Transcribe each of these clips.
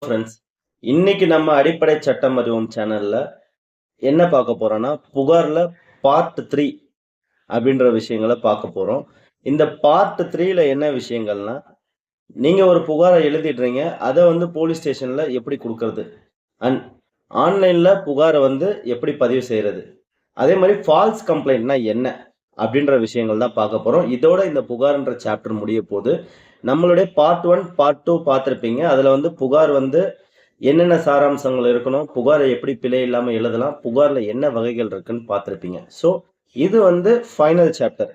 Friends, இன்னைக்கு நம்ம அடிப்படை சட்டம் அறிவோம் சேனல்ல என்ன பார்க்க போறோம்னா, புகார்ல பார்ட் 3 அப்படின்ற விஷயங்கள பார்க்க போறோம். இந்த பார்ட் 3ல என்ன விஷயங்கள்னா, நீங்க ஒரு புகார எழுதிடுறீங்க. அத போலீஸ் ஸ்டேஷன்ல எப்படி குடுக்கறது? அண்ட் ஆன்லைன்ல புகார எப்படி பதிவு செய்றது? அதே மாரி ஃபால்ஸ் கம்ப்ளைண்ட்னா என்ன? அப்படின்ற விஷயங்கள் தான் பார்க்க போறோம். இதோட இந்த புகார்ன்ற சாப்டர் முடியப்போது. நம்மளுடைய பார்ட் 1, பார்ட் 2 பார்த்திருப்பீங்க. அதுல புகார் என்னென்ன சாராம்சங்கள் இருக்கணும்? புகார எப்படி பிழை இல்லாம எழுதலாம்? புகார்ல என்ன வகைகள் இருக்குன்னு பார்த்திருப்பீங்க. ஸோ, இது ஃபைனல் சாப்டர்.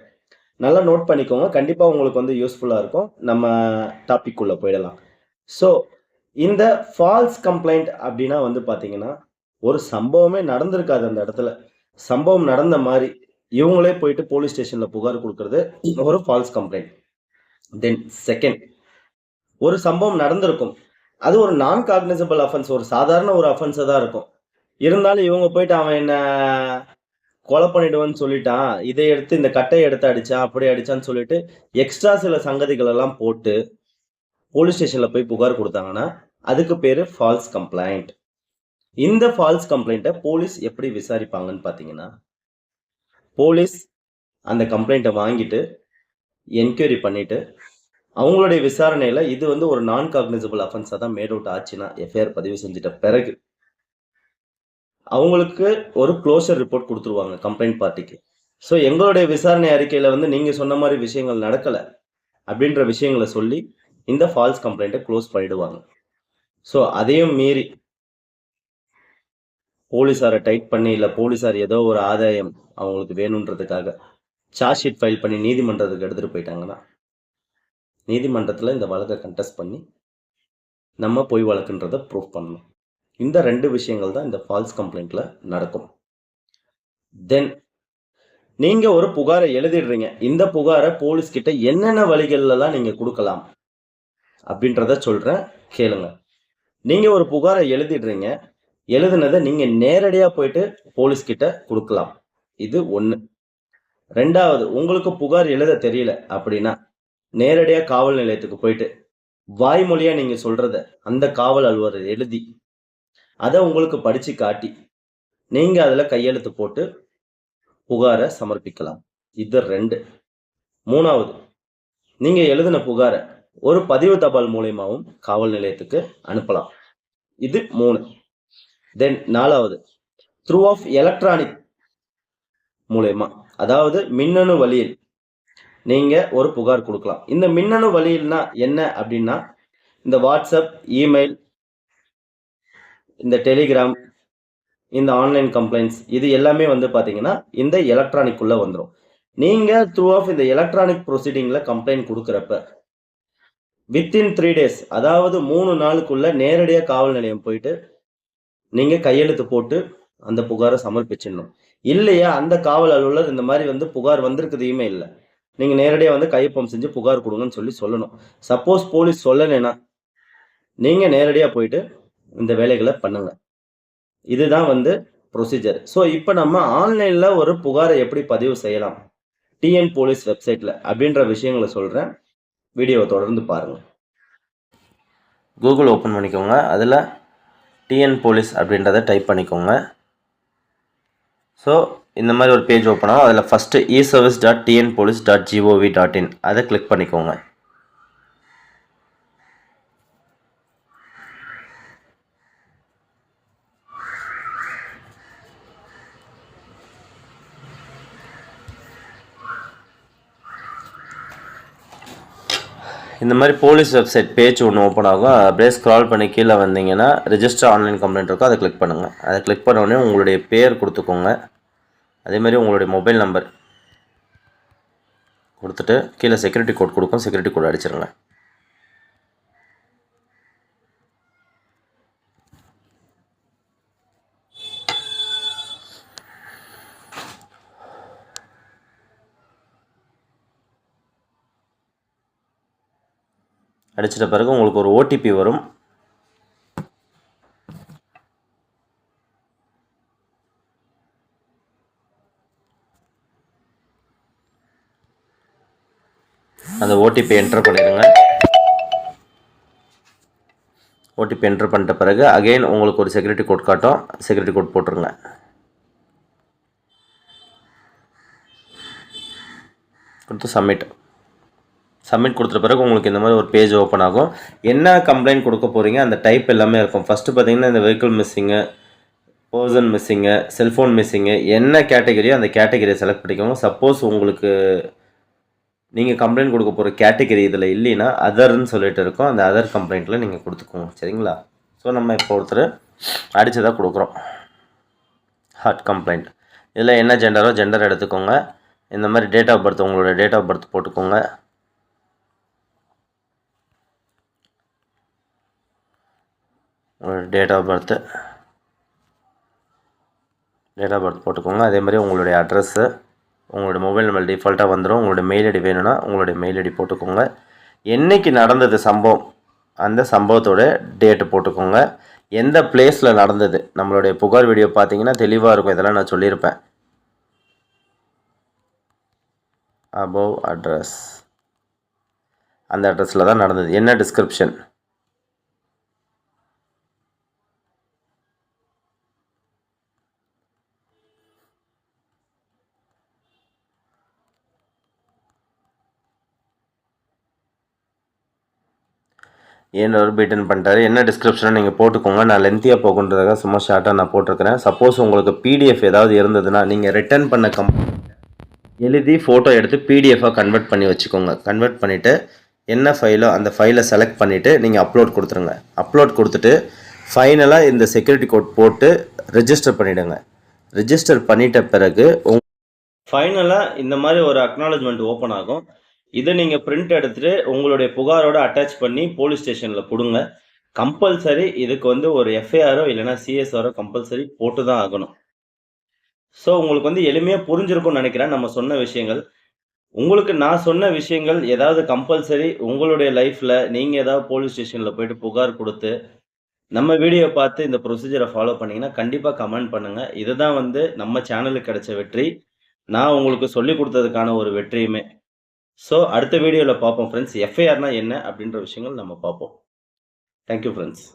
நல்லா நோட் பண்ணிக்கோங்க. கண்டிப்பா உங்களுக்கு யூஸ்ஃபுல்லா இருக்கும். நம்ம டாபிக் உள்ள போயிடலாம். ஸோ, இந்த ஃபால்ஸ் கம்ப்ளைண்ட் அப்டின்னா பார்த்தீங்கன்னா, ஒரு சம்பவமே நடந்திருக்காது அந்த இடத்துல. சம்பவம் நடந்த மாரி, இவங்களே போயிட்டு போலீஸ் ஸ்டேஷன்ல புகார் குடுக்குறது ஒரு ஃபால்ஸ் கம்ப்ளைண்ட். தென் செகண்ட், ஒரு சம்பவம் நடந்திருக்கும். அது ஒரு நான் காக்னிசபிள் அஃபென்ஸ். ஒரு சாதாரண ஒரு அஃபென்ஸா தான் இருக்கும். இருந்தாலும் இவங்க போயிட்டு அவன் என்ன கொலை பண்ணிடுவேன்னு சொல்லிட்டான். இதை எடுத்து இந்த கட்டைய எடுத்து அடிச்சான், அப்படி அடிச்சான்னு சொல்லிட்டு எக்ஸ்ட்ரா சில சங்கதிகள் எல்லாம் போட்டு போலீஸ் ஸ்டேஷன்ல போய் புகார் குடுத்தாங்கன்னா, அதுக்கு பேரு ஃபால்ஸ் கம்ப்ளைண்ட். இந்த ஃபால்ஸ் கம்ப்ளைண்ட்ட போலீஸ் எப்படி விசாரிப்பாங்கன்னு பார்த்தீங்கன்னா, போலீஸ் அந்த கம்ப்ளைண்ட்ட வாங்கிட்டு, என்குயரி பண்ணிட்டு, அவங்களுடைய விசாரணையில இது ஒரு நான் காக்னிசபிள் அஃபென்ஸா தான் மேட் அவுட் ஆச்சுன்னா, எஃப்ஐஆர் பதிவு செஞ்சுட்ட பிறகு, அவங்களுக்கு ஒரு குளோஷர் ரிப்போர்ட் குடுத்துருவாங்க கம்ப்ளைண்ட் பார்ட்டிக்கு. ஸோ எங்களுடைய விசாரணை அறிக்கையில நீங்க சொன்ன மாரி விஷயங்கள் நடக்கல, அப்படின்ற விஷயங்கள சொல்லி, இந்த ஃபால்ஸ் கம்ப்ளைண்ட்ட குளோஸ் பண்ணிடுவாங்க. ஸோ அதையும் மீறி போலீஸார டைட் பண்ணி, இல்ல போலீஸார் ஏதோ ஒரு ஆதாயம் அவங்களுக்கு வேணுன்றதுக்காக, சார்ஜ் ஷீட் ஃபைல் பண்ணி நீதிமன்றத்துக்கு எடுத்துட்டு போயிட்டாங்கன்னா, நீதிமன்றத்துல இந்த வழக்க கன்டெஸ்ட் பண்ணி, நம்ம பொய் வழக்குன்றத ப்ரூஃப் பண்ணணும். இந்த 2 விஷயங்கள் தான் இந்த ஃபால்ஸ் கம்ப்ளைண்ட்ல நடக்கும். தென் நீங்க ஒரு புகார எழுதிடுறீங்க. இந்த புகார போலீஸ் கிட்ட என்னென்ன வழிகள்லலாம் நீங்க குடுக்கலாம்? அப்படின்றத சொல்றேன், கேளுங்க. நீங்க ஒரு புகார எழுதிடுறீங்க. எழுதுனத நீங்க நேரடியா போயிட்டு போலீஸ் கிட்ட குடுக்கலாம். இது 1. 2வது, உங்களுக்கு புகார் எழுத தெரியல அப்படின்னா, நேரடியா காவல் நிலையத்துக்கு போயிட்டு, வாய்மொழியா நீங்க சொல்றத அந்த காவல் அலுவலர் எழுதி, அத உங்களுக்கு படிச்சு காட்டி, நீங்க அதுல கையெழுத்து போட்டு புகார சமர்ப்பிக்கலாம். இது 2. 3வது, நீங்க எழுதின புகார ஒரு பதிவு தபால் மூலியமாவும் காவல் நிலையத்துக்கு அனுப்பலாம். இது 3. தென் 4வது, த்ரூ ஆஃப் எலக்ட்ரானிக் மூலியமா, அதாவது மின்னணு வழியில் நீங்க ஒரு புகார் குடுக்கலாம். இந்த மின்னணு வழியில்னா என்ன அப்படின்னா, இந்த வாட்ஸ்அப், இமெயில், இந்த டெலிகிராம், இந்த ஆன்லைன் கம்ப்ளைண்ட்ஸ் இது எல்லாமே பார்த்தீங்கன்னா, இந்த எலக்ட்ரானிக் உள்ள வந்துரும். நீங்க த்ரூ ஆஃப் இந்த எலக்ட்ரானிக் ப்ரொசீடிங்ல கம்ப்ளைண்ட் குடுக்குறப்ப, வித்தின் 3 டேஸ், அதாவது 3 நாளுக்குள்ள நேரடியா காவல் நிலையம் போயிட்டு, நீங்க கையெழுத்து போட்டு அந்த புகார சமர்ப்பிச்சிடணும். இல்லையா, அந்த காவல் அலுவலர் இந்த மாரி புகார் வந்திருக்குது இமெயில்ல. நீங்க நேரடியா கையொப்பம் செஞ்சு புகார் குடுங்கன்னு சொல்லணும். சப்போஸ் போலீஸ் சொல்லலைன்னா, நீங்க நேரடியா போயிட்டு இந்த வேலைகள பண்ணுங்க. இதுதான் ப்ரொசீஜர். ஸோ இப்ப நம்ம ஆன்லைன்ல ஒரு புகார எப்படி பதிவு செய்யலாம்? டிஎன் போலீஸ் வெப்சைட்ல அப்படின்ற விஷயங்கள சொல்றேன். வீடியோவ தொடர்ந்து பாருங்க. கூகுள் ஓப்பன் பண்ணிக்கோங்க. அதுல டிஎன் போலீஸ் அப்படின்றத டைப் பண்ணிக்கோங்க. ஸோ இந்த மாதிரி ஒரு பேஜ் ஓப்பன் ஆகும். அதில் ஃபஸ்ட்டு eservice.tnpolice.gov.in அதை கிளிக் பண்ணிக்கோங்க. இந்த மாதிரி போலீஸ் வெப்சைட் பேஜ் ஒன்று ஓப்பன் ஆகும். அப்படியே ஸ்க்ரால் பண்ணி கீழே வந்தீங்கன்னா ரெஜிஸ்டர் ஆன்லைன் கம்ப்ளைண்ட் இருக்கும், அதை கிளிக் பண்ணுங்கள். அதை கிளிக் பண்ண உடனே உங்களுடைய பேர் கொடுத்துக்கோங்க. அதேமாதிரி உங்களுடைய மொபைல் நம்பர் கொடுத்துட்டு கீழே செக்யூரிட்டி கோட் கொடுக்கும், செக்யூரிட்டி கோட் அடிச்சிருங்க. அடிச்சிட்ட பிறகு உங்களுக்கு ஒரு ஓடிபி வரும். அந்த ஓடிபி என்டர் பண்ணிடுங்க. ஓடிபி என்ட்ரு பண்ணிட்ட பிறகு அகெயின் உங்களுக்கு ஒரு செக்யூரிட்டி கோட் காட்டும். செக்யூரிட்டி கோட் போட்டுருங்க. கொடுத்து சப்மிட் கொடுத்த பிறகு உங்களுக்கு இந்த மாதிரி ஒரு பேஜ் ஓப்பன் ஆகும். என்ன கம்ப்ளைண்ட் கொடுக்க போகிறீங்க அந்த டைப் எல்லாமே இருக்கும். ஃபஸ்ட்டு பார்த்தீங்கன்னா இந்த vehicle missing, person missing, cellphone missing, என்ன கேட்டகரியோ அந்த கேட்டகரியை செலக்ட் பண்ணிக்கோங்க. சப்போஸ் உங்களுக்கு நீங்கள் கம்ப்ளைண்ட் கொடுக்க போகிற கேட்டகரி இதில் இல்லைன்னா அதர்ன்னு சொல்லிட்டு இருக்கும். அந்த அதர் கம்ப்ளைண்ட்டில் நீங்கள் கொடுத்துக்கோங்க. சரிங்களா? ஸோ நம்ம இப்போ ஒருத்தர் அடித்ததாக கொடுக்குறோம். Hard complaint. இதில் என்ன ஜெண்டரோ ஜெண்டர் எடுத்துக்கோங்க. இந்த மாதிரி டேட் ஆஃப் பர்த் உங்களோட டேட் ஆஃப் பர்த் போட்டுக்கோங்க. உங்களோட டேட் ஆஃப் பர்த் போட்டுக்கோங்க. அதே மாதிரி உங்களுடைய அட்ரஸ்ஸு, உங்களுடைய மொபைல் நம்பர் டிஃபால்ட்டாக வந்துடும். உங்களுடைய மெயில் ஐடி வேணும்னா உங்களுடைய மெயில் ஐடி போட்டுக்கோங்க. என்றைக்கு நடந்தது சம்பவம் அந்த சம்பவத்தோட டேட்டு போட்டுக்கோங்க. எந்த பிளேஸில் நடந்தது, நம்மளுடைய புகார் வீடியோ பார்த்தீங்கன்னா தெளிவாக இருக்கும். இதெல்லாம் நான் சொல்லியிருப்பேன். அபவ் அட்ரஸ், அந்த அட்ரஸில் தான் நடந்தது. என்ன டிஸ்கிரிப்ஷன், ஏன்னொரு பீட்டன் பண்ணிட்டாரு. என்ன டிஸ்கிரிப்ஷனை நீங்கள் போட்டுக்கோங்க. நான் லென்த்தியாக போகுன்றதாக சும்மா ஷார்ட்டாக நான் போட்டிருக்கிறேன். சப்போஸ் உங்களுக்கு பிடிஎஃப் ஏதாவது இருந்ததுன்னா நீங்கள் ரிட்டர்ன் பண்ண எழுதி ஃபோட்டோ எடுத்து பிடிஎஃபாக கன்வெர்ட் பண்ணி வச்சுக்கோங்க. கன்வெர்ட் பண்ணிவிட்டு என்ன ஃபைலோ அந்த ஃபைலை செலக்ட் பண்ணிவிட்டு நீங்கள் அப்லோட் கொடுத்துருங்க. அப்லோட் கொடுத்துட்டு ஃபைனலாக இந்த செக்யூரிட்டி கோட் போட்டு ரெஜிஸ்டர் பண்ணிவிடுங்க. ரெஜிஸ்டர் பண்ணிட்ட பிறகு ஃபைனலாக இந்த மாதிரி ஒரு அக்னாலஜ்மெண்ட் ஓப்பன் ஆகும். இதை நீங்கள் பிரிண்ட் எடுத்துகிட்டு உங்களுடைய புகாரோடு அட்டாச் பண்ணி போலீஸ் ஸ்டேஷனில் கொடுங்க. கம்பல்சரி இதுக்கு வந்து ஒரு எஃப்ஐஆரோ இல்லைனா சிஎஸ்ஆரோ கம்பல்சரி போட்டு தான் ஆகணும். ஸோ உங்களுக்கு வந்து எளிமையாக புரிஞ்சிருக்கும்னு நினைக்கிறேன் நம்ம சொன்ன விஷயங்கள். உங்களுக்கு நான் சொன்ன விஷயங்கள் ஏதாவது கம்பல்சரி உங்களுடைய லைஃப்பில் நீங்கள் ஏதாவது போலீஸ் ஸ்டேஷனில் போயிட்டு புகார் கொடுத்து நம்ம வீடியோ பார்த்து இந்த ப்ரொசீஜரை ஃபாலோ பண்ணிங்கன்னா கண்டிப்பாக கமெண்ட் பண்ணுங்கள். இதுதான் வந்து நம்ம சேனலுக்கு கிடைச்ச வெற்றி. நான் உங்களுக்கு சொல்லி கொடுத்ததுக்கான ஒரு வெற்றியுமே. ஸோ அடுத்த வீடியோவில் பார்ப்போம் ஃப்ரெண்ட்ஸ். எஃப்ஐஆர்னா என்ன அப்படின்ற விஷயங்கள் நம்ம பார்ப்போம். Thank you friends.